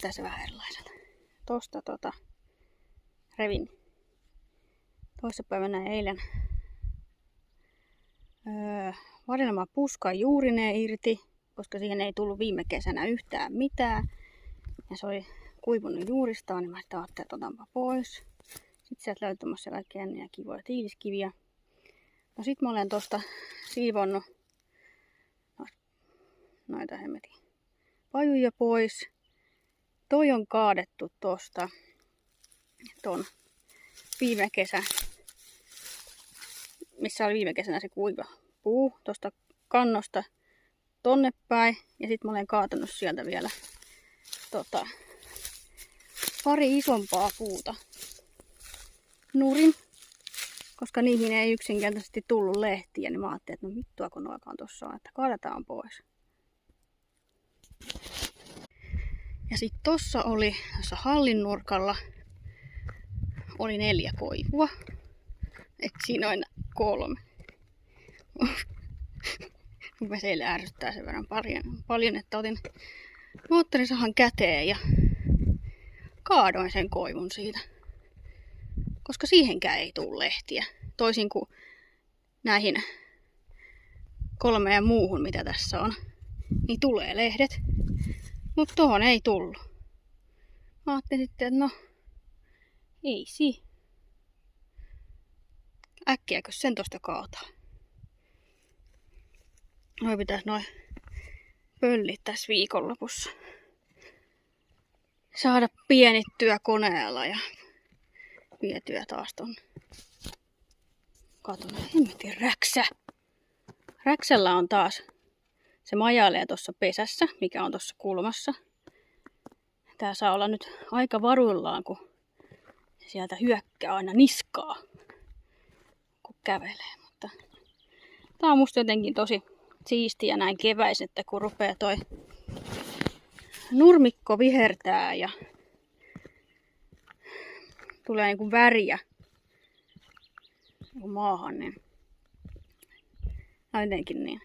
näyttää se vähän erilaiselta. Tosta revin toissapäivänä eilen varjelema puskan juurineen irti, koska siihen ei tullut viime kesänä yhtään mitään. Ja se oli kuivunut juuristaan, niin mä sitten ajattelin, että otanpa pois. Sitten sieltä löytämässä kaikkia ennen kivoja tiiliskiviä. No sit mä olen tosta siivonnut noita hemmetin pajuja pois. Toi on kaadettu tosta ton viime kesä, missä oli viime kesänä se kuiva puu tosta kannosta tonne päin. Ja sit mä olen kaatanut sieltä vielä pari isompaa puuta nurin, koska niihin ei yksinkertaisesti tullut lehtiä, niin mä ajattelin, että no vittua kun noikaan tossa on, että kaadetaan pois. Ja sit tossa hallin nurkalla oli 4 koivua. Et siinä on 3. Veseille ärsyttää sen verran paljon, että otin moottorisahan käteen ja kaadoin sen koivun siitä. Koska siihenkään ei tule lehtiä. Toisin kuin näihin 3 muuhun, mitä tässä on, niin tulee lehdet. Mutta tohon ei tullut. Mä ajattelin sitten, että no, ei äkkiäkö sen tosta kaataa. Noi pitäis noin pöllit tässä viikonlopussa saada pienittyä koneella ja vietyä taas tonne. Katon, hemmetin räksä. Räksällä on taas, se majailee tuossa pesässä, mikä on tuossa kulmassa. Tää saa olla nyt aika varuillaan, kun sieltä hyökkää aina niskaa, kun kävelee. Mutta tää on musta jotenkin tosi siistiä näin keväisin, että kun rupeaa toi nurmikko vihertää ja tulee niinku väriä maahan, niin jotenkin niin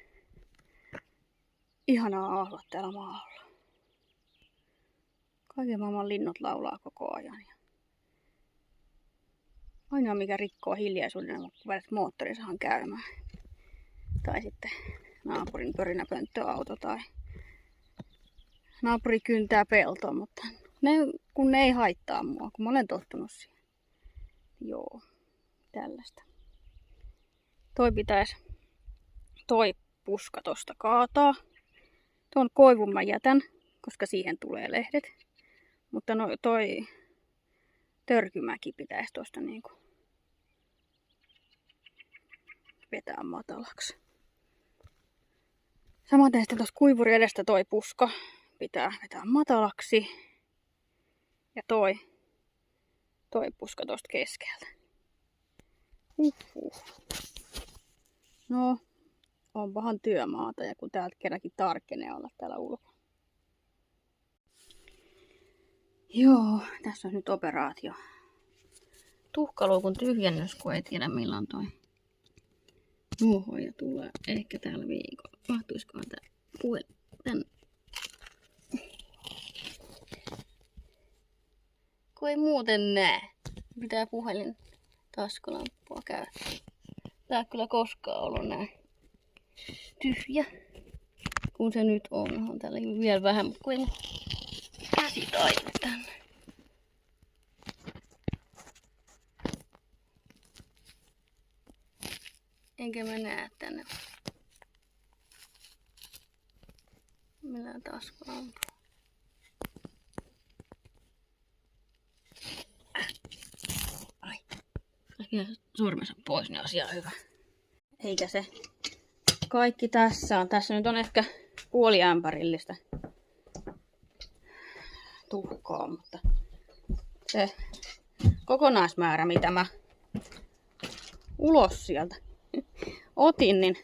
ihanaa olla täällä maalla. Kaiken maailman linnut laulaa koko ajan. Ainoa mikä rikkoo hiljaisuuden on, kun vedät moottorisahan käymään. Tai sitten naapurin pörinäpönttöauto tai naapuri kyntää peltoa, mutta kun ne ei haittaa mua, kun mä olen tottunut siihen. Joo, tällaista. Toi puska tosta kaataa. Tuon koivun mä jätän, koska siihen tulee lehdet. Mutta toi törkymäki pitäisi tosta niinku vetää matalaksi. Samaten sitten tuossa kuivuri edestä toi puska pitää vetää matalaksi. Ja toi puska tosta keskeltä. No, onpahan työmaata ja kun täältä kerrankin tarkenee olla täällä ulkona. Joo, tässä on nyt operaatio. Tuhkaluukun tyhjennys, kun ei tiedä milloin toi nuohoja tulee. Ehkä täällä viikolla. Mahtuisikohan tää puhelin tänne? Kun ei muuten näe. Pitää puhelin taskulampua käyttää. Tää ei kyllä koskaan ollut näin tyhjä. Kun se nyt on. On täällä vielä vähän, mutta kun ei käsi taida tänne. Enkä mä näe tänne millään taskulampua. Ai. Vielä sormensa pois, niin asia hyvä. Eikä se kaikki tässä on. Tässä nyt on ehkä puoliämpärillistä tuhkaa, mutta se kokonaismäärä, mitä mä ulos sieltä otin, niin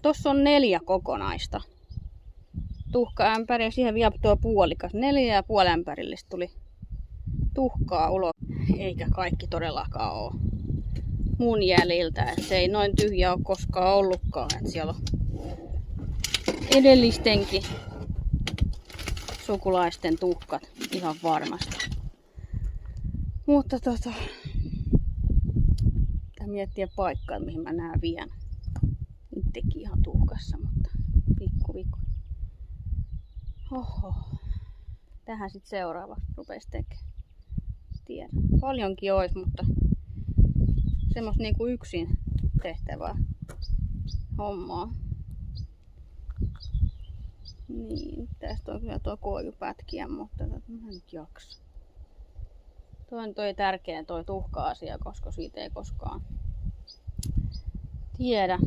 tossa on 4 kokonaista tuhkaämpäriä. Siihen vielä tuo puolikas. 4,5 ämpärillistä tuli tuhkaa ulos. Eikä kaikki todellakaan ole mun jäljiltä. Et se ei noin tyhjä ole koskaan ollutkaan. Et siellä on edellistenkin sukulaisten tuhkat ihan varmasti. Mutta pitää miettiä paikkaa, mihin mä nää vien. Itsekin ihan tuhkassa, mutta pikku. Oho. Tähän sitten seuraavaksi rupes tekemään. Tiedän. Paljonkin ois, mutta semmoista niinku yksin tehtävää hommaa. Niin, tästä on kyllä tuo koivu pätkiä, mutta mä en nyt jaksa. Tuo on tärkeä toi tuhka-asia, koska siitä ei koskaan tiedä.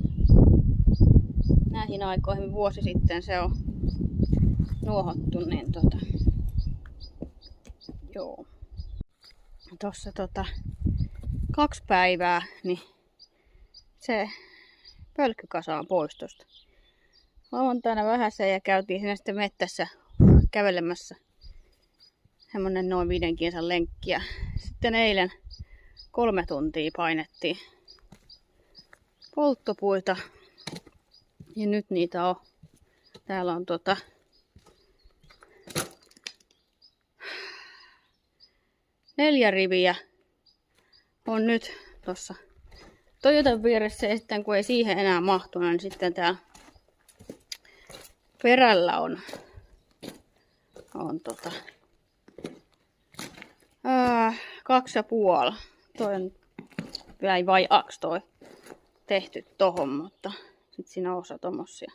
Näihin aikoihin vuosi sitten se on nuohottu, niin joo. Tossa 2 päivää, niin se pölkkykasa on pois tosta. Lauantaina vähäsen ja käytiin siinä sitten mettässä kävelemässä. Semmonen noin 5 kilsan lenkkiä. Sitten eilen 3 tuntia painettiin polttopuita. Ja nyt niitä on. Täällä on 4 riviä on nyt tossa Toyotan vieressä, ja sitten kun ei siihen enää mahtunut, niin sitten täällä perällä on 2,5. Toi on vielä vajaaksi toi tehty tohon, mutta sit siinä on osa tommosia.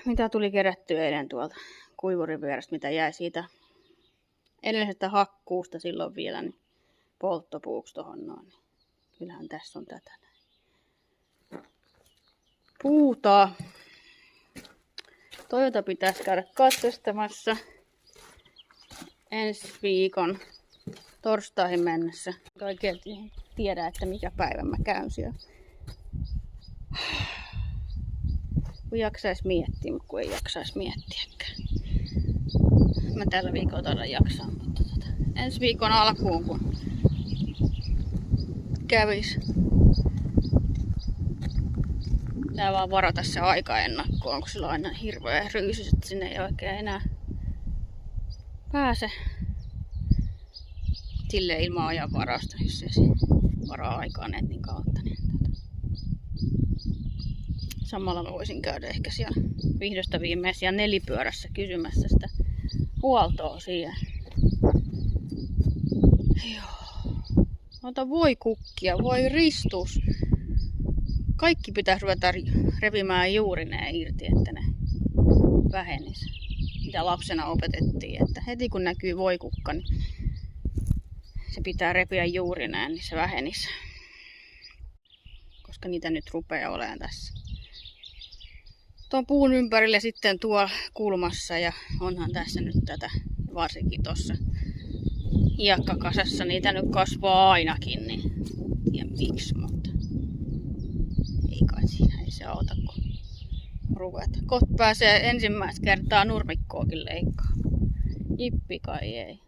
Mitä tuli kerättyä eilen tuolta kuivurin vierestä, mitä jäi siitä edellisestä hakkuusta silloin vielä, niin polttopuuksi tohon noin. Kyllähän tässä on tätä näin. Puuta. Toyota pitäisi käydä katsastamassa ensi viikon torstaihin mennessä. Oikein tiedä, että mikä päivä mä käyn siellä. Kun jaksais miettiä, mutta kun ei jaksais miettiäkään. Mä tällä viikolla taida jaksaa, mutta ensi viikon alkuun kun kävis. Pitää vaan varata se aika ennakkoon, kun sillä on aina hirveä ryysys, että sinne ei oikein enää pääse. Silleen ilman ajan varasta, jos ei varaa aikaa netin kautta. Niin samalla mä voisin käydä ehkä siellä vihdosta viimein siellä nelipyörässä kysymässä sitä huoltoa siihen. Joo. Ota voi kukkia, voi ristus. Kaikki pitäisi ruveta revimään juurineen irti, että ne vähenis. Mitä lapsena opetettiin, että heti kun näkyy voikukka, niin se pitää repiä juurineen, niin se vähenis. Koska niitä nyt rupeaa olemaan tässä. Tuon puun ympärille sitten tuo kulmassa ja onhan tässä nyt tätä, varsinkin tuossa hiekkakasassa niitä nyt kasvaa ainakin, niin en tiedä miksi, mutta ei kai siinä ei se auta kun ruveta. Kohta pääsee ensimmäistä kertaa nurmikkoakin leikkaa. Jippi kai ei.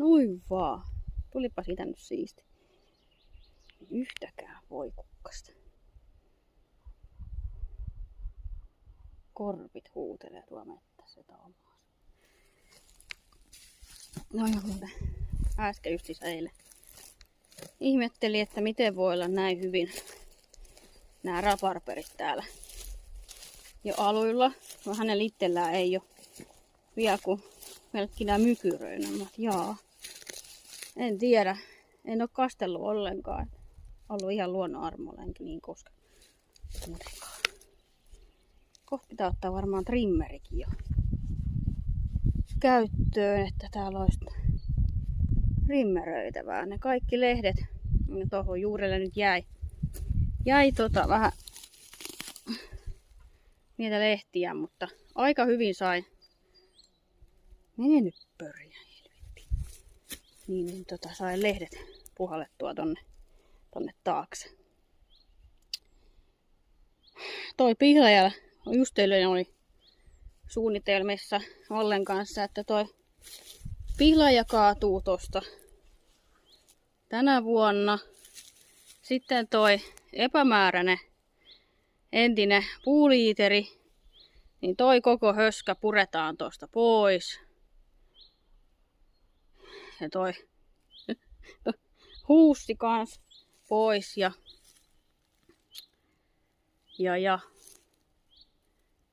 Noin vaan. Tulipa siitä nyt siisti. Yhtäkään voikukkasta. Korpit huutelee tuolla mettässä omaa. No ja muuten äsken just siis eilen ihmetteli, että miten voi olla näin hyvin nämä raparperit täällä jo aluilla. No hänellä itsellään ei ole vielä kuin melkkinä mykyröinä. Jaa, en tiedä. En ole kastellut ollenkaan. Ollut ihan luonnon armoilla, enkä niin koska muutenkaan. Kohta pitää ottaa varmaan trimmerikin jo käyttöön, että täällä olisi trimmeröitävää. Ne kaikki lehdet, ne tuohon juurelle nyt jäi vähän niitä lehtiä, mutta aika hyvin sai. Mene nyt pörjää, helvetti. Niin sai lehdet puhallettua tonne taakse. Toi pihlaja just eilen oli suunnitelmissa Ollen kanssa, että toi pihlaja kaatuu tosta tänä vuonna. Sitten toi epämääräinen entinen puuliiteri, niin toi koko höskä puretaan tosta pois. Ja toi huussi kans pois ja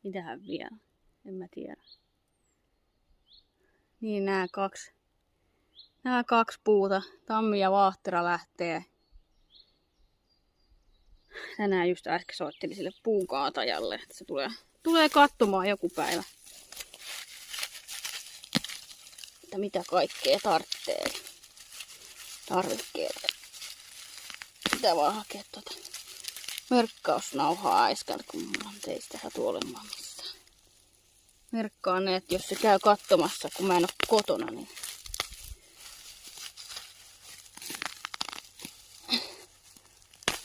mitähän vielä? En mä tiedä. Niin nämä kaksi puuta, tammi ja vaahtera lähtee. Tänään just äsken soittelin sille puunkaatajalle, että se tulee katsomaan joku päivä. Että mitä kaikkea tarvitsee. Tarvikkeet. Pitää vaan hakea merkkausnauhaa äskältä, kun mulla teistä satu olemaan missään. Merkkaan ne, että jos se käy katsomassa, kun mä en ole kotona, niin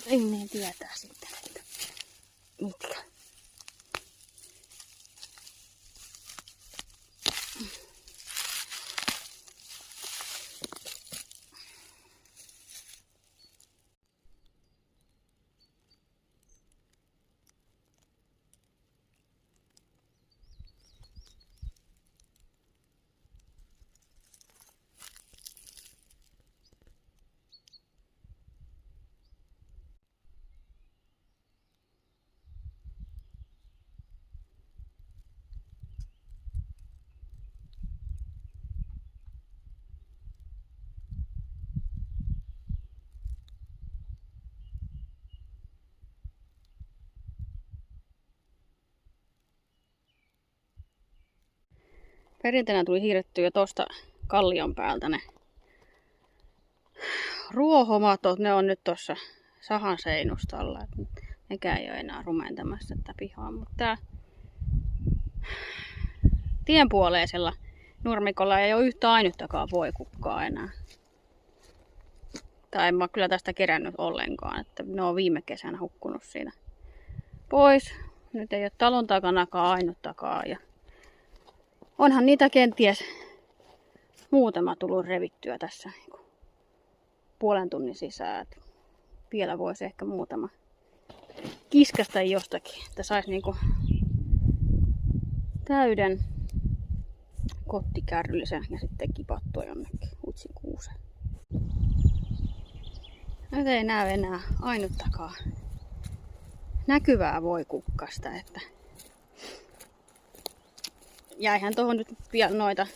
ei niin tietää sitten, että mitkä. Perjantaina tuli hiirettyä jo tosta kallion päältä ne ruohomatot. Ne on nyt tossa sahan seinustalla. Nekään ei ole enää rumentamassa tätä pihaa. Mutta tää tienpuoleisella nurmikolla ei ole yhtä ainuttakaan voikukkaa enää. Tai en mä kyllä tästä kerännyt ollenkaan. Että ne on viime kesänä hukkunut siinä pois. Nyt ei ole talon takanakaan ainuttakaan. Ja onhan niitä kenties muutama tullut revittyä tässä puolen tunnin sisään. Vielä voisi ehkä muutama kiskasta jostakin, että saisi täyden kottikärryllisen ja sitten kipattua jonnekin utsikuuseen. Nyt ei näy enää ainuttakaan näkyvää voikukkasta, että jäihän tuohon nyt vielä noita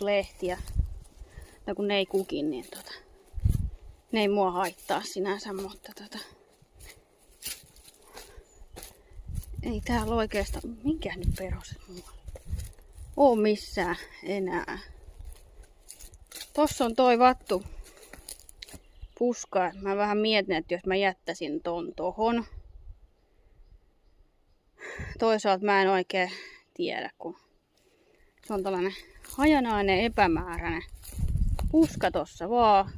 lehtiä, tai kun ne ei kukin, niin ne ei mua haittaa sinänsä, mutta ei täällä oikeastaan minkään nyt peroset mua oo missään enää. Tossa on toi vattu puska. Mä vähän mietin, että jos mä jättäisin ton tohon. Toisaalta mä en oikein tiedä, kun se on tällainen hajanainen, epämääräinen puska tossa vaan.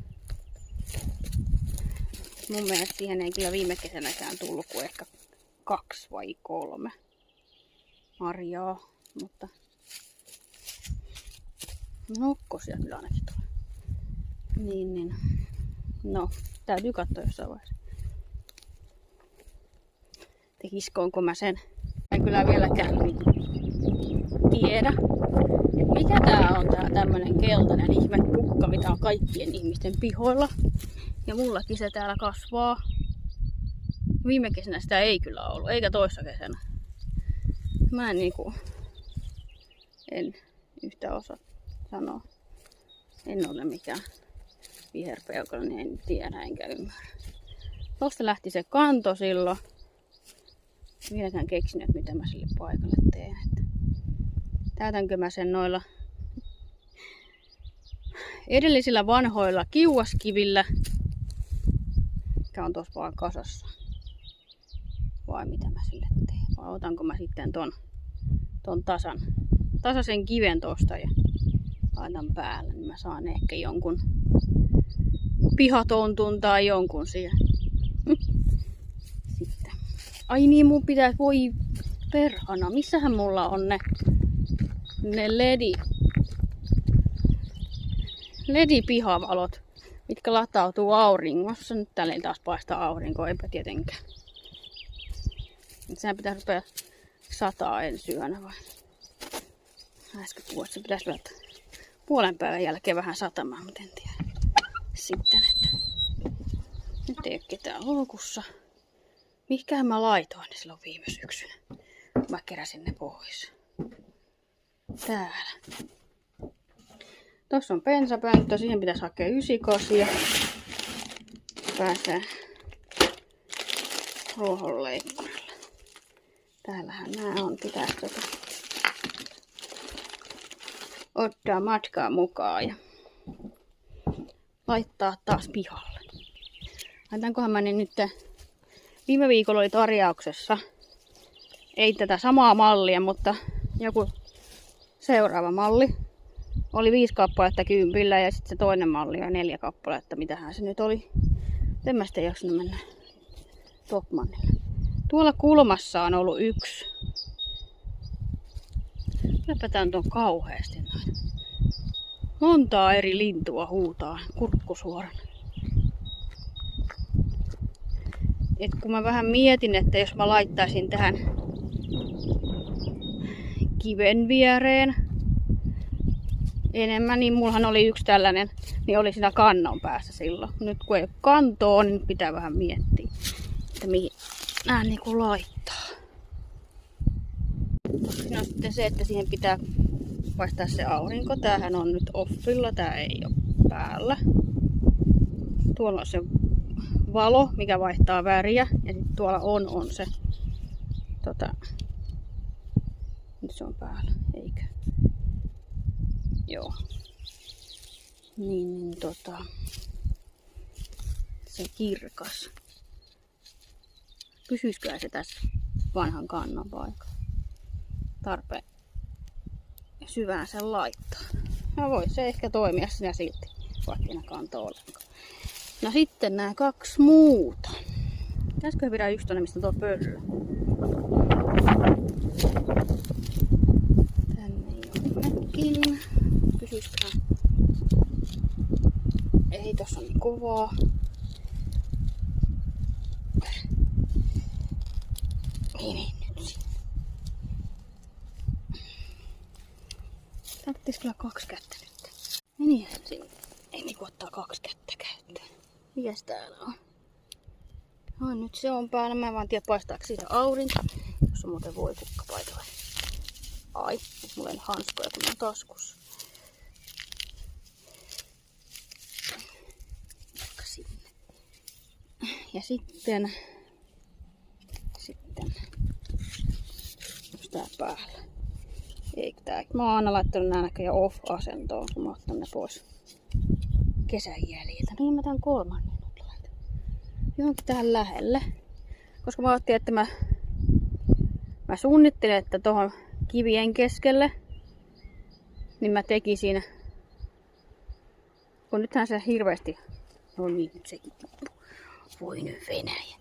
Mun mielestä siihen ei kyllä viime kesänäkään tullut kuin ehkä 2 vai 3 marjaa, mutta Nokkosia kyllä ainakin tulee. Niin. No, täytyy katsoa jossain vaiheessa. Kiskoonko mä sen? En kyllä vieläkään tiedä, että mikä tää on tää tämmönen keltainen ihmekukka, mitä on kaikkien ihmisten pihoilla. Ja mullakin se täällä kasvaa. Viime kesänä sitä ei kyllä ollut, eikä toissa kesänä. Mä en yhtä osaa sanoa. En ole mikään viherpeukalo, niin en tiedä enkä ymmärrä. Tuosta lähti se kanto silloin. Vieläkään keksinyt, että mitä mä sille paikalle teen. Täytänkö mä sen noilla edellisillä vanhoilla kiuaskivillä, mikä on tuossa vaan kasassa. Vai mitä mä sille teen? Vai otanko mä sitten ton tasaisen kiven tosta ja laitan päälle, niin mä saan ehkä jonkun pihatontun tai jonkun siihen. Sitten. Ai niin, mun pitäisi, voi perhana, missähän mulla on ne LED-pihavalot, mitkä latautuu auringossa. Nyt täällä ei taas paista aurinkoa, eipä tietenkään. Sehän pitäisi rupea sataa ensi yönä vai? Äsken puhuin, se pitäisi ruveta puolen päivän jälkeen vähän satamaan, mutta en tiedä. Sitten, että nyt ei ole ketään loukussa. Mihinkähän mä laitoin ne silloin viime syksynä? Mä keräsin ne pois. Täällä. Tossa on bensapönttö, siihen pitäisi hakea 98. Pääsee ruohonleikkurilla. Täällähän nää on, pitäisi ottaa matkaa mukaan ja laittaa taas pihalle. Laitankohan mä ne nyt, viime viikolla oli tarjauksessa, ei tätä samaa mallia, mutta joku seuraava malli. Oli 5 kappaletta 10 ja sitten se toinen malli on 4 kappaletta, mitähän se nyt oli. En mä sitten jaksanut mennä Topmanille. Tuolla kulmassa on ollut 1. Kylläpä tää on kauheasti noin. Montaa eri lintua huutaa kurkku suorana. Et kun mä vähän mietin, että jos mä laittaisin tähän kiven viereen enemmän, niin mullahan oli 1 tällainen, niin oli siinä kannon päässä silloin. Nyt kun ei ole kantoa, niin pitää vähän miettiä, että mihin nää niinku laittaa. Siinä on sitten se, että siihen pitää paistaa se aurinko. Tämähän on nyt offilla, tää ei ole päällä. Tuolla on se valo, mikä vaihtaa väriä. Ja sitten tuolla on se. Nyt se on päällä, eikö? Joo. Se kirkas. Pysyisikö se tässä vanhan kannon paikalla? Tarpeen syvään sen laittaa. No voi se ehkä toimia siinä silti, vaikka ei kanto ollenkaan. No sitten nämä 2 muuta. Pitäisikö pidä 1 tonne, mistä tuo pöllö? Tänne jonnekin. Pysyisiköhän? Ei, tossa on niin kovaa. Niin, nyt siinä. Tarvittais kyllä 2 kättä nyt. Menihän sinne. Ei niinku ottaa 2 kättä käyttöön. Mikäs täällä on? No nyt se on päällä. Mä en vaan tiedä paistaako siitä aurinko. Jos on muuten voikukka paikalla. Ai, nyt mulla ei hanskoja kun on taskussa. Sinne. Ja sitten onks tää päällä? Eikö tää? Mä oon aina laittanut nää näköjään off-asentoon, kun mä otan ne pois kesän jäljiltä. Niin mä tän 3 nyt laitan. Johonkin tähän lähelle. Koska mä ajattelin, että mä suunnittelin, että tohon kivien keskelle, niin mä tekisin, kun nythän se hirveästi, no niin nyt sekin, voi nyt Venäjä.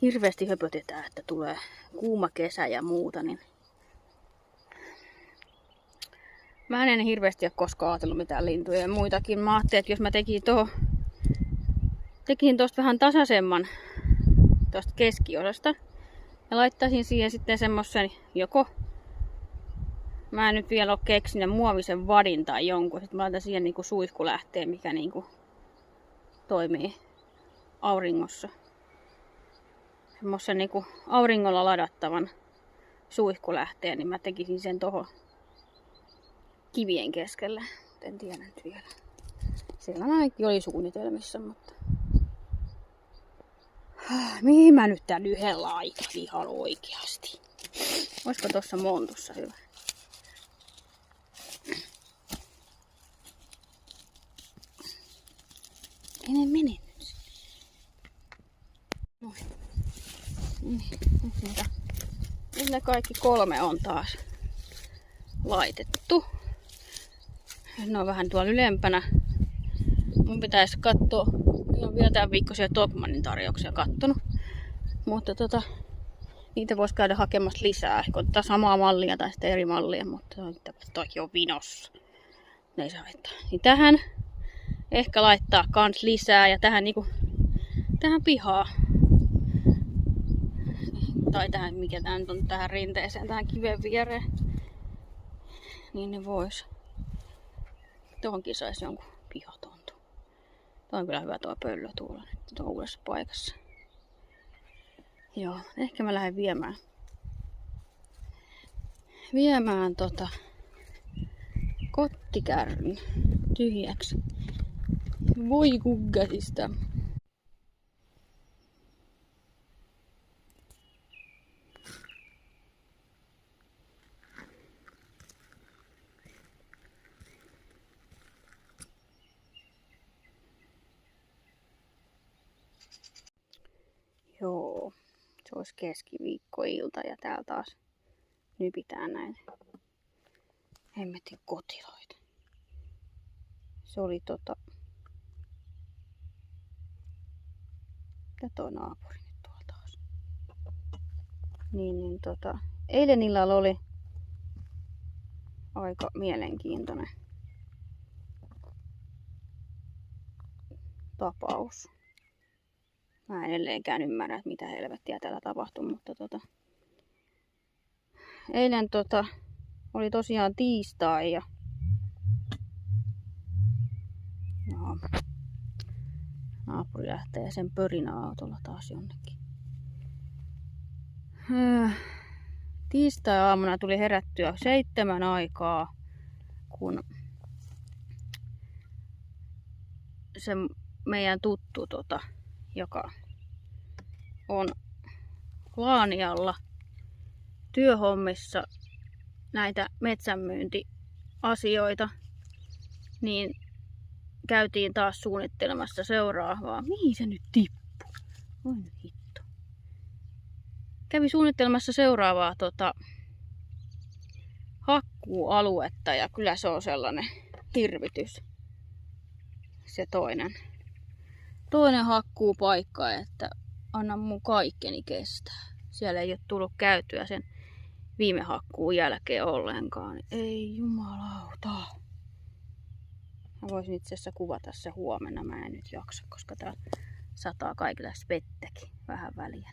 Hirveästi höpötetään, että tulee kuuma kesä ja muuta, niin Mä en hirveästi ole koskaan ajatellut mitään lintuja ja muitakin. Mä ajattelin, että jos mä tekin tosta vähän tasaisemman tosta keskiosasta ja laittaisin siihen sitten semmosen joko, mä en nyt vielä ole keksinyt, muovisen vadin tai jonkun. Sitten mä laitan siihen niinku suihkulähteen, mikä niinku toimii auringossa. Semmosen niinku auringolla ladattavan suihkulähteen, niin mä tekisin sen tohon kivien keskelle. En tiedä nyt vielä. Siellä ainakin oli suunnitelmissa, mutta mihin mä nyt tän yhden laitan ihan oikeasti? Olisiko tossa montussa hyvä? Ei ne mene nyt. Noin. Nyt ne kaikki 3 on taas laitettu. Ne on vähän tuolla ylempänä. Mun pitäisi katsoa. En ole vielä tämän viikkoisia Tokmannin tarjouksia kattonut. Mutta niitä voisi käydä hakemassa lisää. Ehkä ottaa samaa mallia tai sitten eri mallia. Mutta toikin on vinossa. Ne ei saa laittaa. Niin tähän ehkä laittaa kans lisää. Ja tähän niinku tähän pihaan. Tai tähän, mikä tää nyt on, tähän rinteeseen, tähän kiven viereen. Niin ne vois. Tuohonkin saisi jonkun pihatontu. Tuo on kyllä hyvä tuo pöllö tuolla nyt tuo uudessa paikassa. Joo, ehkä mä lähden viemään kottikärryn tyhjäksi. Voi kuggasista. Joo, se olisi keskiviikkoilta ja täällä taas nypitään näin hemmetin kotiloita. Se oli mitä toi naapuri nyt tuolla taas? Eilen illalla oli aika mielenkiintoinen tapaus. Mä en edelleenkään ymmärrä, että mitä helvettiä täällä tapahtui, mutta eilen oli tosiaan tiistai ja naapuri lähtee sen pörinäautolla taas jonnekin. Tiistai-aamuna tuli herättyä 7 aikaa, kun se meidän tuttu, joka on Laanialla työhommissa näitä metsänmyyntiasioita, niin käytiin taas suunnittelemassa seuraavaa. Mihin se nyt tippuu? Oi hitto. Kävi suunnittelemassa seuraavaa hakkuualuetta ja kyllä se on sellainen hirvitys. Se toinen hakkuupaikka, että anna mun kaikkeni kestää. Siellä ei ole tullut käytyä sen viime hakkuun jälkeen ollenkaan. Ei jumalauta. Mä voisin itse asiassa kuvata se huomenna. Mä en nyt jaksa, koska täällä sataa kaikilla vettäkin vähän väliä.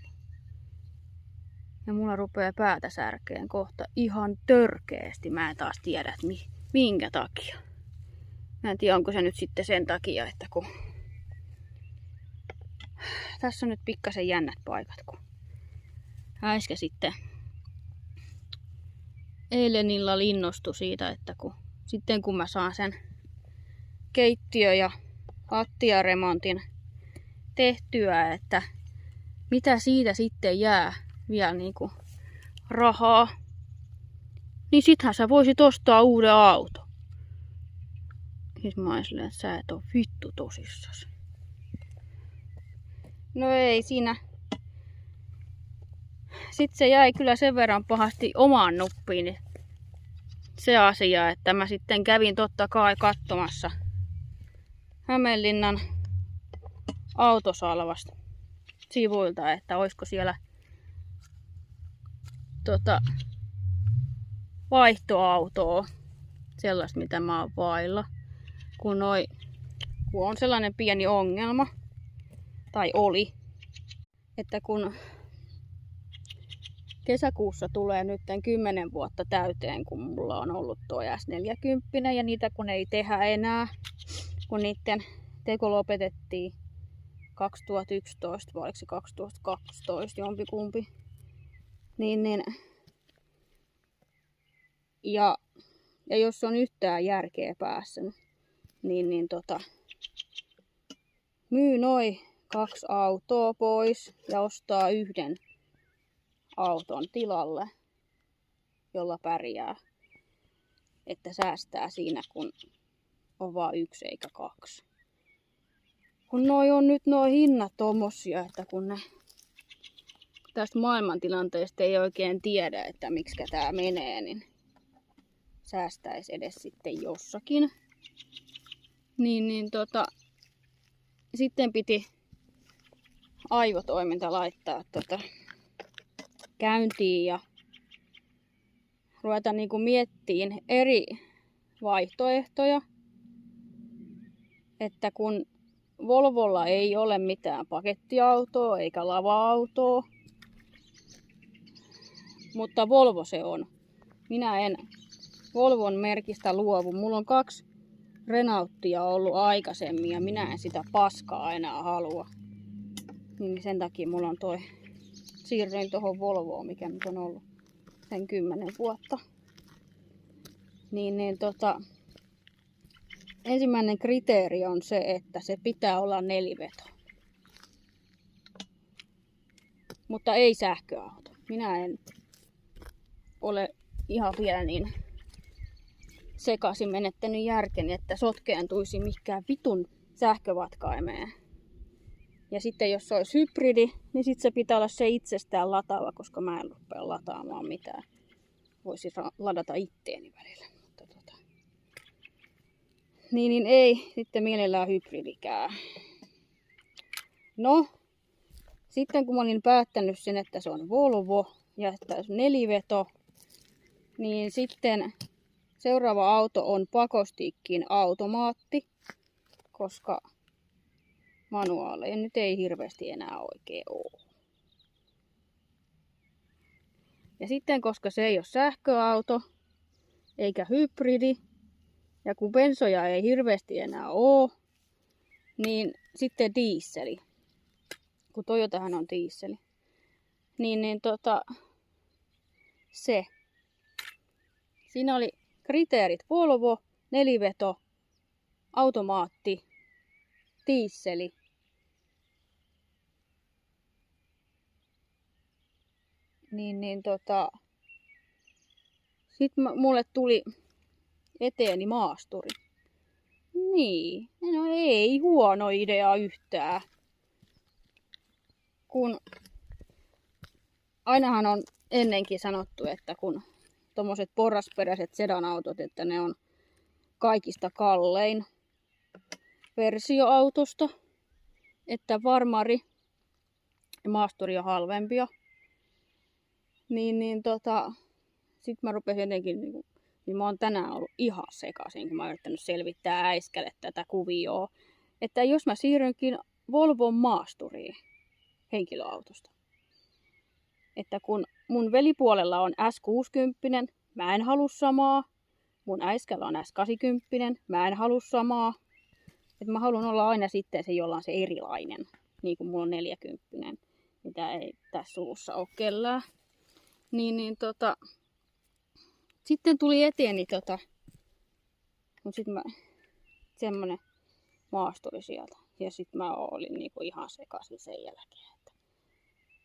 Ja mulla rupeaa päätä särkeen kohta ihan törkeästi. Mä en taas tiedä, että minkä takia. Mä en tiedä, onko se nyt sitten sen takia, että kun tässä on nyt pikkasen jännät paikat, kun äsken sitten eilen illalla innostui siitä, että sitten kun mä saan sen keittiö- ja lattiaremontin tehtyä, että mitä siitä sitten jää vielä niinku rahaa, niin sittenhän sä voisit ostaa uuden auto. Siis mä oon silleen, että sä et oo vittu tosissasi. No ei siinä. Sitten se jäi kyllä sen verran pahasti omaan nuppiin se asia, että mä sitten kävin totta kai katsomassa Hämeenlinnan autosalvasta sivuilta, että olisiko siellä vaihtoautoa sellaista, mitä mä oon vailla. Kun on sellainen pieni ongelma, tai oli, että kun kesäkuussa tulee nyt 10 vuotta täyteen, kun mulla on ollut tuo S40 ja niitä kun ei tehdä enää, kun niiden teko lopetettiin 2011 vai oliko se 2012 jompikumpi. Ja jos on yhtään järkeä päässä, myy noi 2 autoa pois ja ostaa yhden auton tilalle, jolla pärjää. Että säästää siinä, kun on vaan 1 eikä 2. Kun nuo hinnat tommosia, että kun ne tästä maailmantilanteesta ei oikein tiedä, että miksikä tää menee, niin säästäisi edes sitten jossakin. Sitten piti aivotoiminta laittaa käyntiin ja ruveta miettiin eri vaihtoehtoja. Että kun Volvolla ei ole mitään pakettiautoa eikä lava-autoa, mutta Volvo se on. Minä en Volvon merkistä luovu. Mulla on 2 Renaultia ollut aikaisemmin ja minä en sitä paskaa enää halua. Niin sen takia mulla on siirryin tuohon Volvoon, mikä nyt on ollut sen 10 vuotta. Ensimmäinen kriteeri on se, että se pitää olla 4-veto. Mutta ei sähköauto. Minä en ole ihan vielä niin sekaisin menettänyt järkeni, että sotkeentuisi mikään vitun sähkövatkaimeen. Ja sitten jos se olisi hybridi, niin sitten se pitää olla se itsestään lataava, koska mä en rupea lataamaan mitään. Voisi ladata itteeni välillä. Mutta niin ei sitten mielellään hybridikään. No, sitten kun mä olin päättänyt sen, että se on Volvo ja että se on 4-veto, niin sitten seuraava auto on pakostikin automaatti, koska manuaaleja nyt ei hirveästi enää oikein ole. Ja sitten koska se ei ole sähköauto eikä hybridi ja kun bensoja ei hirveästi enää ole, niin sitten dieseli. Kun Toyotahan on dieseli. Se. Siinä oli kriteerit Volvo, 4-veto, automaatti, dieseli. Sitten mulle tuli eteeni maasturi. Niin, no ei huono idea yhtään. Kun ainahan on ennenkin sanottu, että kun tommoset porrasperäiset sedanautot, että ne on kaikista kallein versio autosta, että Varmari ja maasturi on halvempia. Sitten mä rupesin jotenkin, niin mä oon tänään ollut ihan sekaisin, kun mä oon yrittänyt selvittää äiskälle tätä kuvioa. Että jos mä siirrynkin Volvon maasturiin henkilöautosta. Että kun mun velipuolella on S60, mä en halua samaa. Mun äiskällä on S80, mä en halua samaa. Että mä haluan olla aina sitten se, jolla on se erilainen. Niin kuin mulla on 40, mitä ei tässä sulussa ole kellään. Sitten tuli eteeni kun sit mä semmonen maasturi sieltä. Ja sit mä olin niinku ihan sekaisin sen jälkeen.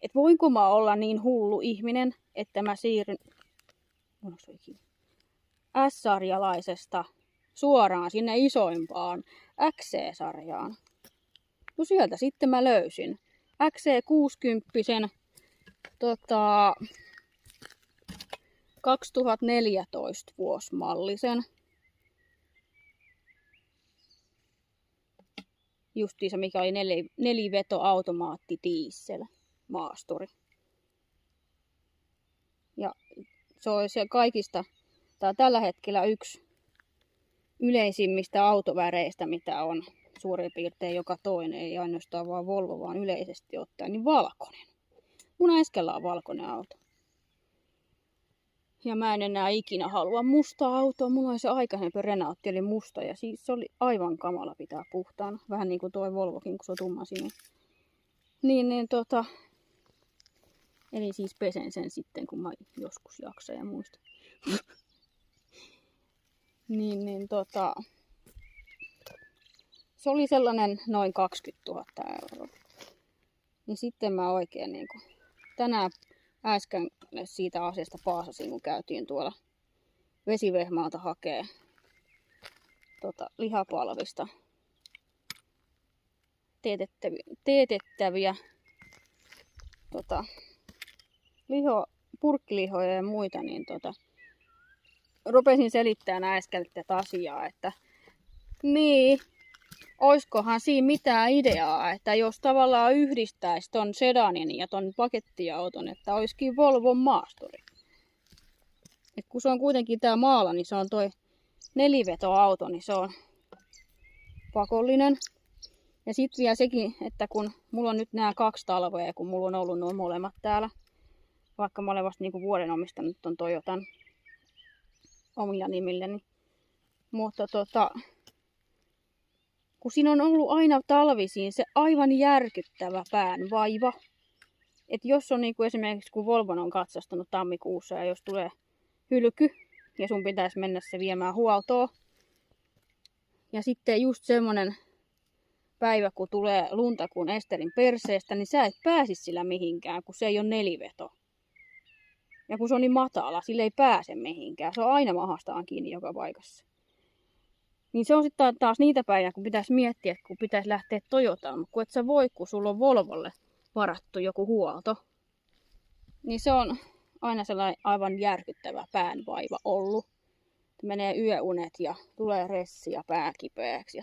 Että voinko mä olla niin hullu ihminen, että mä siirryn S-sarjalaisesta suoraan sinne isoimpaan XC-sarjaan. No sieltä sitten mä löysin XC60 2014 vuosimallisen. Justiinsa mikä oli 4-veto automaatti diesel maasturi. Ja se on se kaikista, tää on tällä hetkellä yksi yleisimmistä autoväreistä, mitä on suurin piirtein joka toinen, ei ainoastaan vaan Volvo, vaan yleisesti ottaen, niin valkoinen. Mun äskellä on valkoinen auto. Ja mä en enää ikinä halua mustaa autoa. Mulla oli se aikaisempi Renaultti, eli musta, ja siis se oli aivan kamala pitää puhtaana. Vähän niin kuin toi Volvokin, kun se on tummansininen. Eli siis pesen sen sitten, kun mä joskus jaksan ja muistan. Se oli sellainen noin 20 000 €. Niin sitten mä oikein tänään äsken siitä asiasta paasasin, kun käytiin tuolla Vesivehmaalta hakee lihapalvista teetettäviä purkkilihoja ja muita, niin rupesin selittämään äsken tätä asiaa, että niin, oiskohan siinä mitään ideaa, että jos tavallaan yhdistäisi ton sedanin ja ton pakettiauton, että olisikin Volvon maasturi. Et kun se on kuitenkin tää maalla, niin se on toi nelivetoauto, niin se on pakollinen. Ja sitten vielä sekin, että kun mulla on nyt nämä 2 talvea, kun mulla on ollut nuo molemmat täällä, vaikka mä olen vasta vuoden omistanut ton Toyotan omilla nimilleni. Mutta kun siinä on ollut aina talvisiin se aivan järkyttävä päänvaiva. Että jos on esimerkiksi kun Volvon on katsastanut tammikuussa ja jos tulee hylky ja sun pitäisi mennä se viemään huoltoon. Ja sitten just semmonen päivä kun tulee lunta kuin Esterin perseestä, niin sä et pääsisi sillä mihinkään, kun se ei ole neliveto. Ja kun se on niin matala, sillä ei pääse mihinkään. Se on aina mahastaan kiinni joka paikassa. Niin se on sitten taas niitä päiviä, kun pitäisi miettiä, että kun pitäisi lähteä Toyotaan, mutta kun et sä voi, kun sulla on Volvolle varattu joku huolto. Niin se on aina sellainen aivan järkyttävä päänvaiva ollut. Menee yöunet ja tulee ressi ja pää kipeäksi.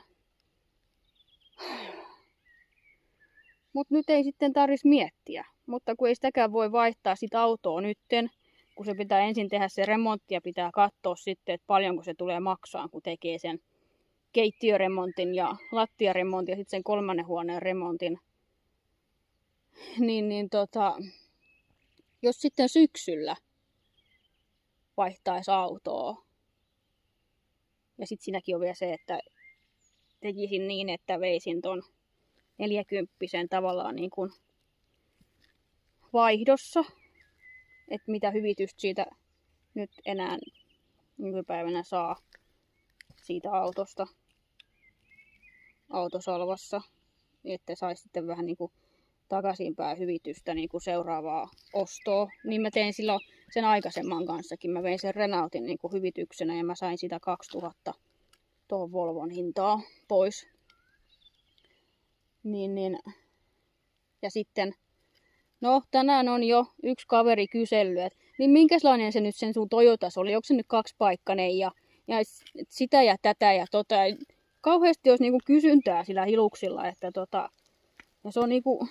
Mutta nyt ei sitten tarvitsisi miettiä. Mutta kun ei sitäkään voi vaihtaa sitä autoa nytten, kun se pitää ensin tehdä se remontti ja pitää katsoa sitten, että paljonko se tulee maksaa, kun tekee sen keittiöremontin ja lattiaremontin ja sitten sen 3. huoneen remontin. Jos sitten syksyllä vaihtaisi autoa, ja sitten siinäkin on vielä se, että tekisin niin, että veisin ton 40 tavallaan niin kuin vaihdossa, että mitä hyvitystä siitä nyt enää nykypäivänä saa siitä autosta autosalvassa, että saisi sitten vähän niin kuin takaisinpäin hyvitystä niin kuin seuraavaa ostoa. Niin mä tein silloin sen aikaisemman kanssakin. Mä vein sen Renaultin niin kuin hyvityksenä ja mä sain sitä 2000 tuohon Volvon hintaa pois. Ja sitten, no tänään on jo yksi kaveri kysellyt, että niin minkälainen se nyt sen sun Toyotas oli? Onko se nyt 2-paikkainen ja sitä ja tätä ja tota. Kauheasti olisi niinku kysyntää sillä hiluksilla, että ja se on niinku,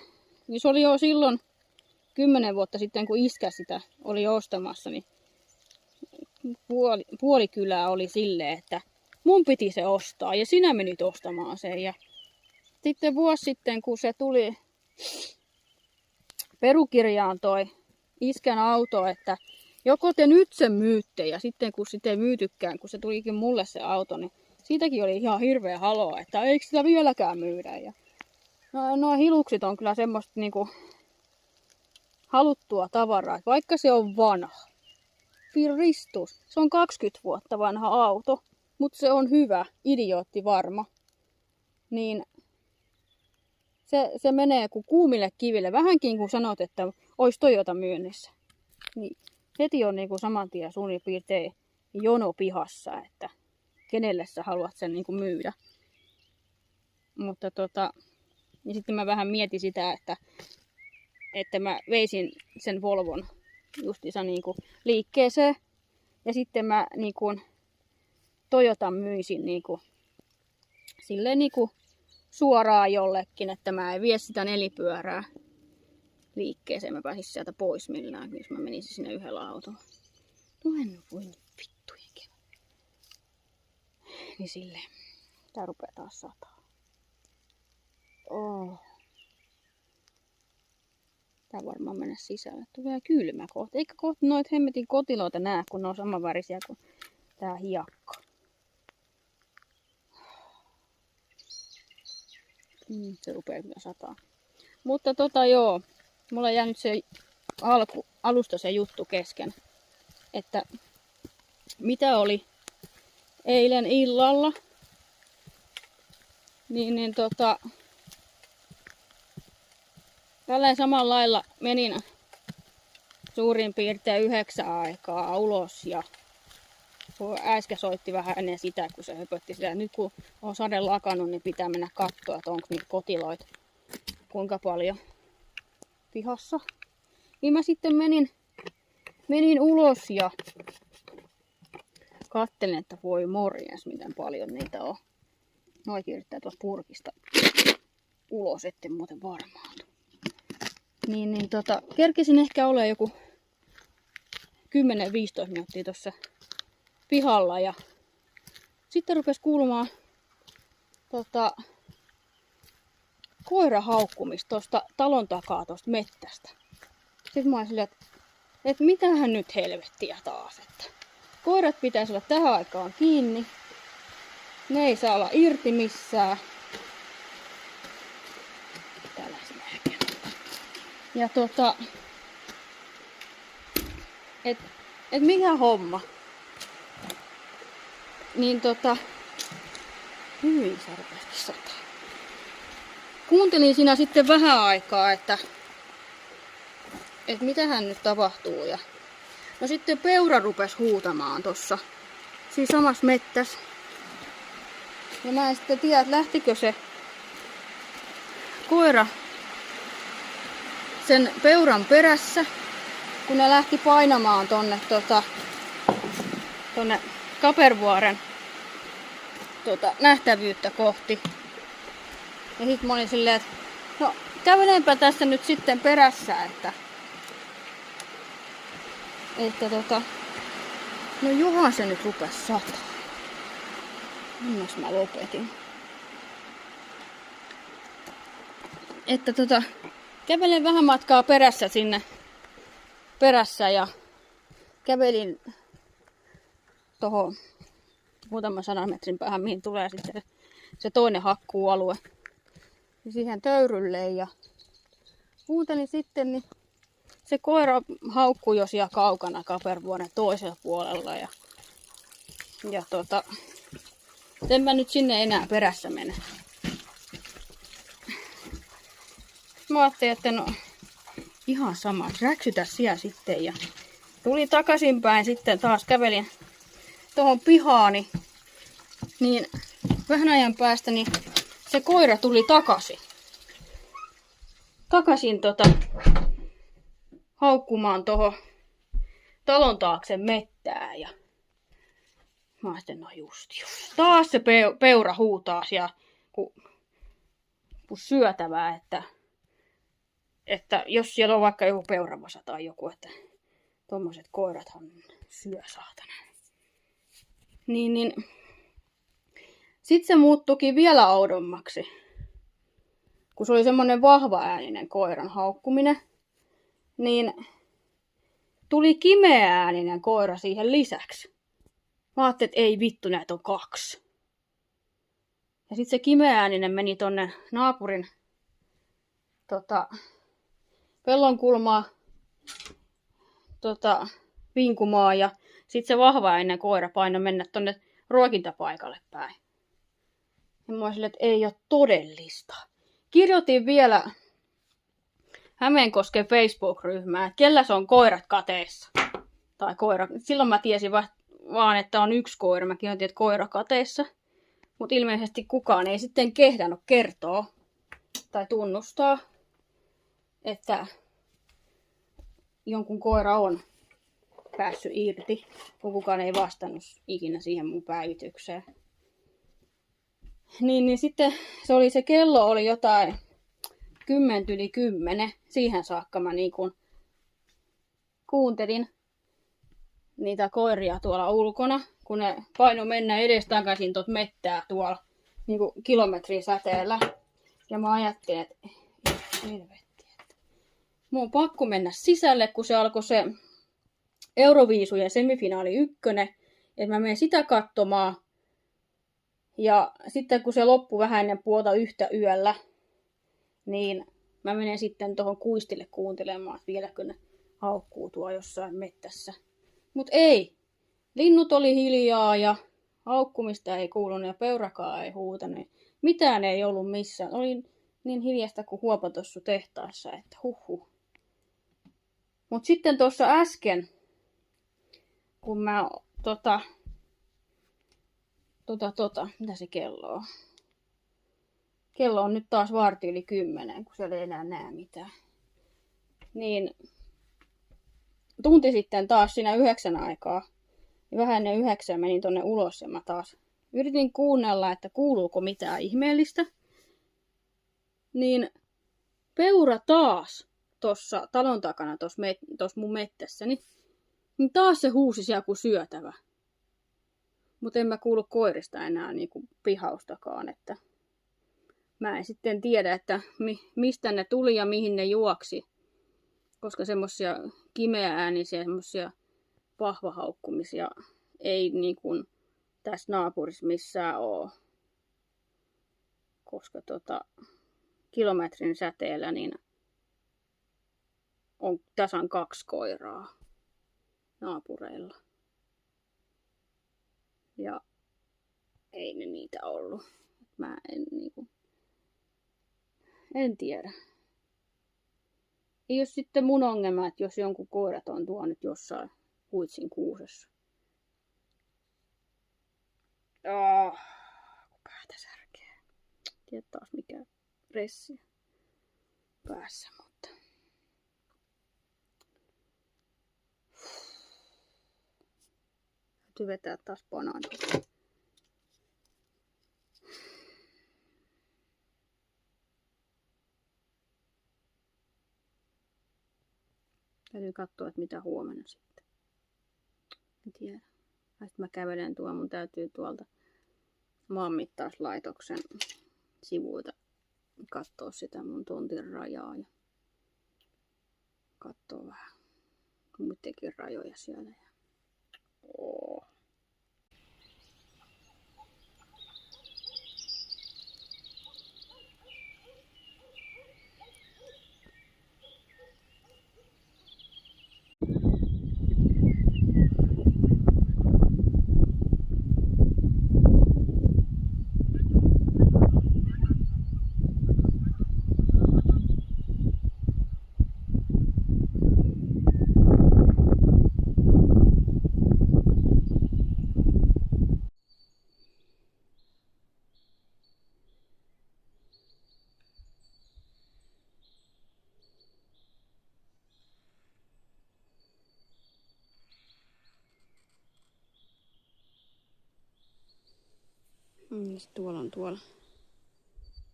niin se oli jo silloin 10 vuotta sitten, kun iskä sitä oli ostamassa, niin puoli kylää oli silleen, että mun piti se ostaa ja sinä menit ostamaan sen. Ja sitten vuosi sitten, kun se tuli perukirjaan toi iskän auto, että joko te nyt sen myytte, ja sitten kun sitä ei myytykään, kun se tulikin mulle se auto, niin siitäkin oli ihan hirveä haloo, että eikö sitä vieläkään myydä. Ja nuo hilukset on kyllä semmoista niinku haluttua tavaraa, vaikka se on vanha. Ristus, se on 20 vuotta vanha auto, mutta se on hyvä, idiootti varma. Niin se menee kuin kuumille kiville. Vähänkin kun sanot, että olisi Toyota myynnissä. Niin heti on niinku saman tien suurin piirtein jono pihassa, että kenelle sä haluat sen niinku myydä. Mutta niin sitten mä vähän mietin sitä, että mä veisin sen Volvon justiinsa niinku liikkeeseen. Ja sitten mä niinku Toyotan myisin niinku silleen niinku suoraan jollekin, että mä en vie sitä nelipyörää liikkeeseen. Mä pääsisin sieltä pois millään, jos mä menisin sinne yhdellä autolla. No en voi vittujen kevää. Niin silleen. Tää rupeaa taas sataa. Oh. Tää varmaan mennä sisälle. Tulee kylmä kohta. Eikä kohta noita hemmetin kotiloita näe, kun ne on samanvärisiä kuin tää hiakka. Se rupeaa kyllä sataa. Mutta joo. Mulla on jäänyt se alusta se juttu kesken. Että mitä oli eilen illalla. Niin tällä samalla lailla menin suurin piirtein 9 aikaa ulos ja äsken soitti vähän ennen sitä, kun se höpötti sitä. Nyt kun on sade lakannut, niin pitää mennä katsoa, että onko niitä kotiloita kuinka paljon pihassa. Niin mä sitten menin ulos ja katselin, että voi morjens, miten paljon niitä on. Noikin yrittää tuosta purkista ulos, etten muuten varmaantu. Kerkesin ehkä olemaan joku 10-15 minuuttia tuossa pihalla ja sitten rupesi kuulumaan koira haukkumista tuosta talon takaa tuosta mettästä. Sitten mä olin silleen, että mitähän nyt helvettiä taas, että koirat pitäisi olla tähän aikaan kiinni. Ne ei saa olla irti missään. Tällaisen äkkiä. Ja et mikä homma? Niin hyvin se rupesikin sataa. Kuuntelin siinä sitten vähän aikaa, että mitähän nyt tapahtuu. Ja no sitten peura rupesi huutamaan tossa. Siinä samassa mettässä. Ja mä en sitten tiedä, että lähtikö se koira sen peuran perässä, kun ne lähti painamaan tonne Kapervuoren nähtävyyttä kohti. Ja sit mä olin silleen, että no kävelenpä tässä nyt sitten perässä, että no johan se nyt rupes sataa. Onneksi mä lopetin. Että kävelen vähän matkaa perässä sinne perässä ja kävelin tohon muutaman 100 metrin päähän, mihin tulee sitten se toinen hakkuualue. Ja siihen töyrylle ja kuuntelin sitten, niin se koira haukkui jo siellä kaukana Kapervuoren toisella puolella ja en mä nyt sinne enää perässä mene. Mä ajattelin, että no ihan sama, räksytä siellä sitten ja tuli takaisinpäin sitten taas kävelin tohon pihaani. Niin vähän ajan päästä niin se koira tuli takaisin haukkumaan tohon talon taakse mettää ja mä ajattelin, no just. Taas se peura huutaa siellä, kun syötävää, että jos siellä on vaikka joku peuravasa tai joku, että tommoset koirathan syö saatana. Niin. Sitten se muuttuikin vielä oudommaksi, kun se oli semmonen vahvaääninen koiran haukkuminen, niin tuli kimeääninen koira siihen lisäksi. Mä ajattelin, että ei vittu, näitä on 2. Ja sitten se kimeääninen meni tonne naapurin pellon kulmaa vinkumaan ja sitten se vahvaääninen koira painoi mennä tonne ruokintapaikalle päin. Ja mä olin silleen, että ei ole todellista. Kirjoitin vielä Hämeenkosken Facebook-ryhmään, että kellä se on koirat kateessa. Tai koira. Silloin mä tiesin vaan, että on 1 koira. Mä kirjoitin, että koira kateessa. Mutta ilmeisesti kukaan ei sitten kehdannut kertoa tai tunnustaa, että jonkun koira on päässyt irti, kun kukaan ei vastannut ikinä siihen mun päivitykseen. Niin sitten se kello oli jotain 10:10. Siihen saakka mä niin kun kuuntelin niitä koiria tuolla ulkona, kun ne paino mennä edestakaisin tuot mettää tuolla niin kuin kilometrin säteellä. Ja mä ajattelin, että helvetti, että mun on pakko mennä sisälle, kun se alkoi se Euroviisujen semifinaali 1, että mä menen sitä katsomaan. Ja sitten kun se loppui vähän ennen 1:30 yöllä, niin mä menen sitten tuohon kuistille kuuntelemaan, että vieläkö ne haukkuu tuo jossain mettässä. Mut ei. Linnut oli hiljaa ja haukkumista ei kuulunut ja peurakaan ei huutanut. Mitään ei ollut missään. Oli niin hiljasta kuin huopatossu tehtaassa, että huhhuh. Mut sitten tuossa äsken, kun mä mitä se kello on? Kello on nyt taas 10:15, kun siellä ei enää näe mitään. Niin tunti sitten taas siinä 9 aikaa. Ja vähän ennen 9 menin tonne ulos ja mä taas yritin kuunnella, että kuuluuko mitään ihmeellistä. Niin peura taas tuossa talon takana, tuossa mun mettässäni, niin taas se huusi siellä kuin syötävä. Mutta en mä kuulu koirista enää niinku pihaustakaan, että mä en sitten tiedä, että mistä ne tuli ja mihin ne juoksi. Koska semmosia kimeä-äänisiä, semmosia vahvahaukkumisia ei niinku tässä naapurissa missään oo. Koska kilometrin säteellä niin on tasan 2 koiraa naapureilla. Ja ei ne niitä ollut. Mä en tiedä. Ei ole sitten mun ongelma, että jos jonkun koirat on tuo nyt jossain huitsin kuusessa. Kun päätä särkee. Tiedä taas mikä pressi päässä, mutta täytyy vetää taas banaania. Täytyy katsoa, että mitä huomenna sitten. En tiedä. Sitten mä kävelen tuolla, mun täytyy tuolta maanmittauslaitoksen sivuilta katsoa sitä mun tontin rajaa ja katsoa vähän muidenkin rajoja siellä.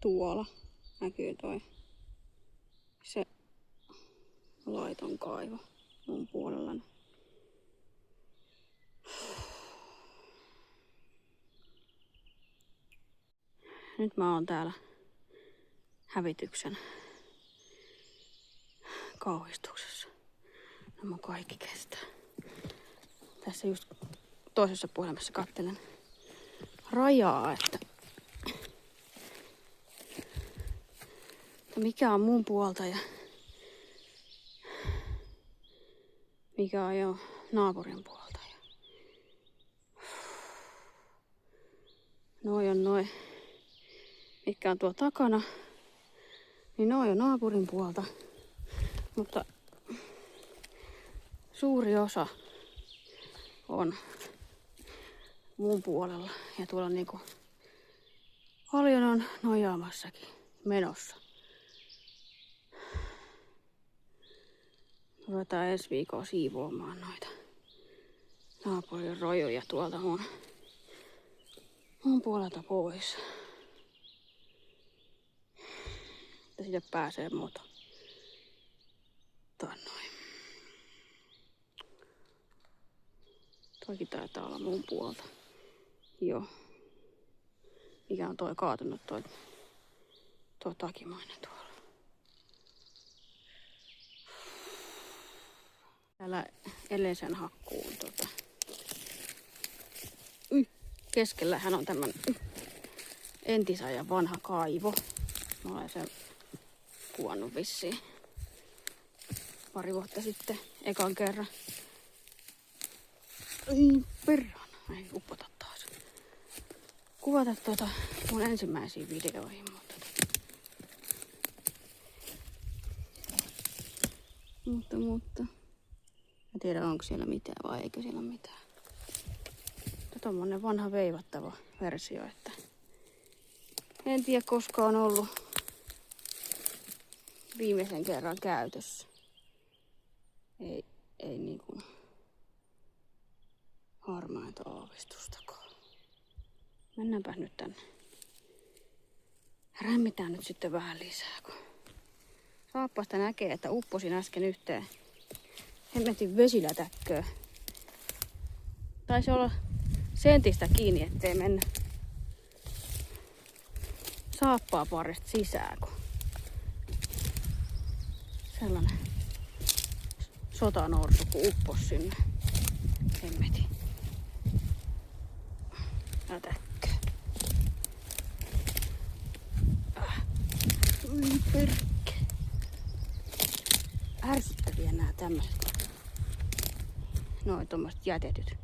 Tuolla näkyy se laiton kaivo mun puolellani. Nyt mä oon täällä hävityksen kauhistuksessa. No mun kaikki kestää. Tässä just toisessa puhelimessa katselen rajaa, että mikä on mun puolta ja mikä on jo naapurin puolta. Noi on mitkä on tuo takana, niin noi on naapurin puolta, mutta suuri osa on mun puolella ja tuolla niinku paljon on nojaamassakin menossa. Ruvetaan ensi viikolla siivoamaan noita naapurin rojoja tuolta mun puolelta pois. Ja siitä pääsee moto. Toikin taitaa olla mun puolta. Joo. Mikä on toi kaatunut toi takimainen tuolla. Täällä edellisen hakkuun keskellähän on tämmönen entisajan vanha kaivo. Mä olen sen kuvannut vissiin pari vuotta sitten ekan kerran. Ei perhana, ei upota taas. Kuvata mun ensimmäisiin videoihin, mutta. En tiedä onko siellä mitään vai eikö siellä mitään. Tommonen vanha veivattava versio, että en tiedä koska on ollut viimeisen kerran käytössä. Ei niinku harmainta aavistustakaan. Mennäänpä nyt tänne. Rämmitään nyt sitten vähän lisää, kun saappaasta näkee, että upposin äsken yhteen hemmetin vesilätäkköön. Taisi olla sentistä kiinni, ettei mennä saappaa parista sisään, kun sellainen sotanorsu kun uppos sinne hemmetin lätäkköön. Perkki. Ärsyttäviä nää tämmöiset. Noin tommoset jätetyt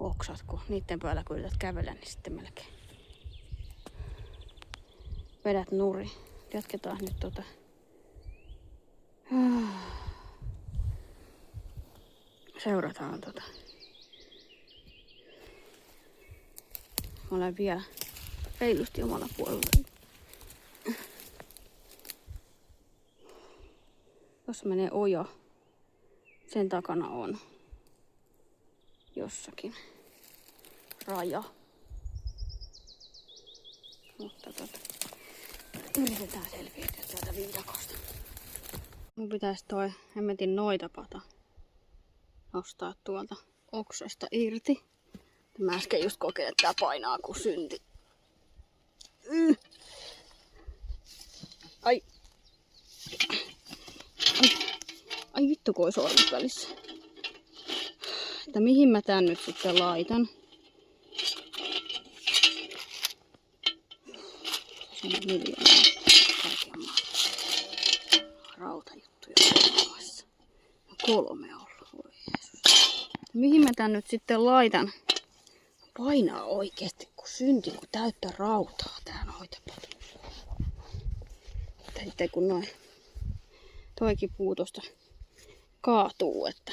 oksat, kun niiden päällä kun yrität kävellä, niin sitten melkein vedät nurin. Jatketaan nyt seurataan Mä olen vielä reilusti omalla puolella. Tuossa menee oja. Sen takana on jossakin raja. Mutta yritetään selviytyä täältä viidakosta. Mun pitäisi toi hemmetin noitapata nostaa tuolta oksasta irti. Mä äsken just kokeilin, että tää painaa kuin synti. Ai vittu, kun olisi sormet välissä. Että mihin mä tän nyt sitten laitan? Se on miljoonaa kaiken rautajuttuja olemassa. 3 ollut, voi Jeesus. Mihin mä tän nyt sitten laitan? Painaa oikeesti kun synti, kun täyttä rautaa tää noitapata. Sitten kun noin toikin puu tosta kaatuu, että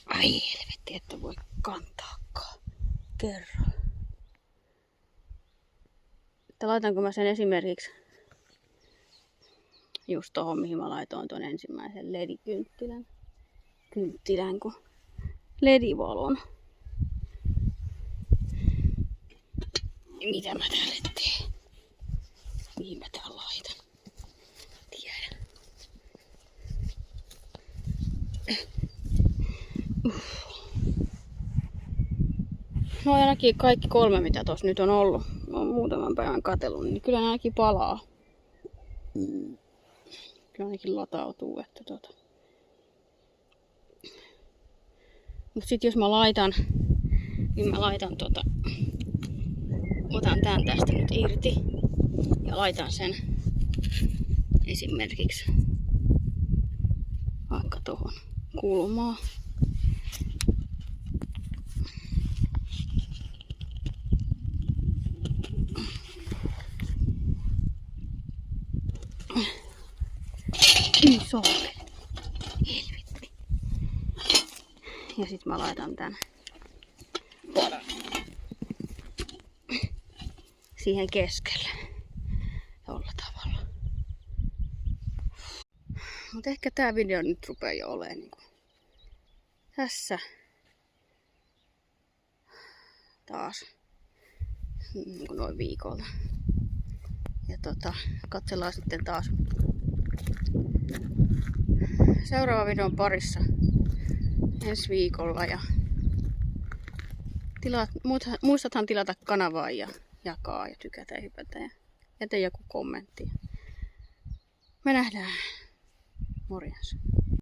ai helvetti, että voi kantaakaan kerran. Että laitanko mä sen esimerkiksi just tohon, mihin mä laitoin ton ensimmäisen kynttilän kun ledivalon. Mitä mä täällä teen? Mihin mä täällä laitan? Tiedän. No ainakin kaikki 3, mitä tossa nyt on ollut, on muutaman päivän katsellut, niin kyllä ainakin palaa. Kyllä ainakin latautuu, että Mut sit jos mä laitan, niin mä laitan otan tän tästä nyt irti ja laitan sen esimerkiksi vaikka tohon kulmaan. Iso. Helvetti. Ja sit mä laitan tän siihen keskelle. Tolla tavalla. Mut ehkä tää video nyt rupee jo olemaan niinku tässä. Taas. Niinku noin viikolta. Ja katsellaan sitten taas seuraavan videon parissa ensi viikolla. Ja muistathan tilata kanavaa ja jakaa ja tykätä ja hypätä ja jätä joku kommentti. Me nähdään. Morjens.